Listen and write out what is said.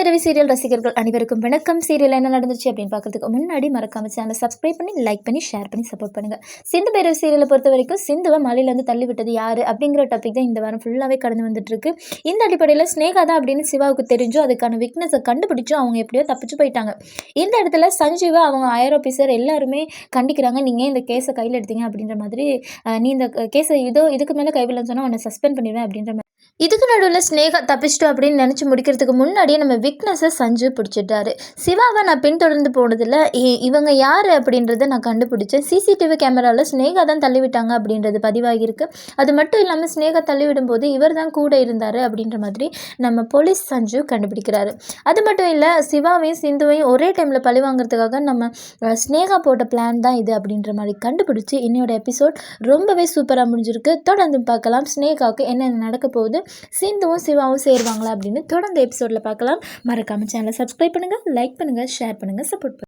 பிறவி சீரியல் ரசிகர்கள் அனைவருக்கும் வணக்கம். சீரியல் என்ன நடந்துச்சு அப்படின்னு பார்க்கறதுக்கு முன்னாடி மறக்காம சேனலை சப்ஸ்கிரைப் பண்ணி லைக் பண்ணி ஷேர் பண்ணி சப்போர்ட் பண்ணுங்க. சிந்து பிறவி சீரியலை பொறுத்த வரைக்கும் சிந்துவை மலையிலேருந்து தள்ளி விட்டது யாரு அப்படிங்கிற டாபிக் தான் இந்த வாரம் ஃபுல்லாகவே கடந்து வந்துட்டு இருக்கு. இந்த அடிப்படையில் ஸ்னேகா தான் அப்படின்னு சிவாவுக்கு தெரிஞ்சோ அதுக்கான விக்னஸை கண்டுபிடிச்சோ அவங்க எப்படியோ தப்பிச்சு போயிட்டாங்க. இந்த இடத்துல சஞ்சீவை அவங்க ஹையர் ஆஃபீஸர் எல்லாருமே கண்டிக்கிறாங்க. நீங்கள் இந்த கேஸை கையில் எடுத்தீங்க அப்படின்ற மாதிரி, நீ இந்த கேஸை இதுக்கு மேலே கைவில்லைன்னு சொன்னால் உன்னை சஸ்பெண்ட் பண்ணிடுவேன் அப்படின்ற மாதிரி. இதுக்கு நடுவில் ஸ்னேகா தப்பிச்சிட்டோம் அப்படின்னு நினச்சி முடிக்கிறதுக்கு முன்னாடியே நம்ம விக்னஸை சஞ்சு பிடிச்சிட்டாரு. சிவாவை நான் பின்தொடர்ந்து போனதில் இவங்க யார் அப்படின்றத நான் கண்டுபிடிச்சேன். சிசிடிவி கேமராவில் ஸ்னேகா தான் தள்ளிவிட்டாங்க அப்படின்றது பதிவாகியிருக்கு. அது மட்டும் இல்லாமல் ஸ்னேகா தள்ளிவிடும்போது இவர் தான் கூட இருந்தார் அப்படின்ற மாதிரி நம்ம போலீஸ் சஞ்சு கண்டுபிடிக்கிறாரு. அது மட்டும் இல்லை, சிவாவையும் சிந்துவையும் ஒரே டைமில் பழி வாங்குறதுக்காக நம்ம ஸ்னேகா போட்ட பிளான் தான் இது அப்படின்ற மாதிரி கண்டுபிடிச்சி இன்னையோட எபிசோட் ரொம்பவே சூப்பராக முடிஞ்சிருக்கு. தொடர்ந்து பார்க்கலாம் ஸ்னேகாவுக்கு என்னென்ன நடக்க போகுது, சிந்துவும் சிவாவும் சேருவாங்களா அப்படின்னு தொடர்ந்து எபிசோடில் பார்க்கலாம். மறக்காமல் சேனலை சப்ஸ்கிரைப் பண்ணுங்கள், லைக் பண்ணுங்கள், ஷேர் பண்ணுங்கள், சப்போர்ட் பண்ணுங்கள்.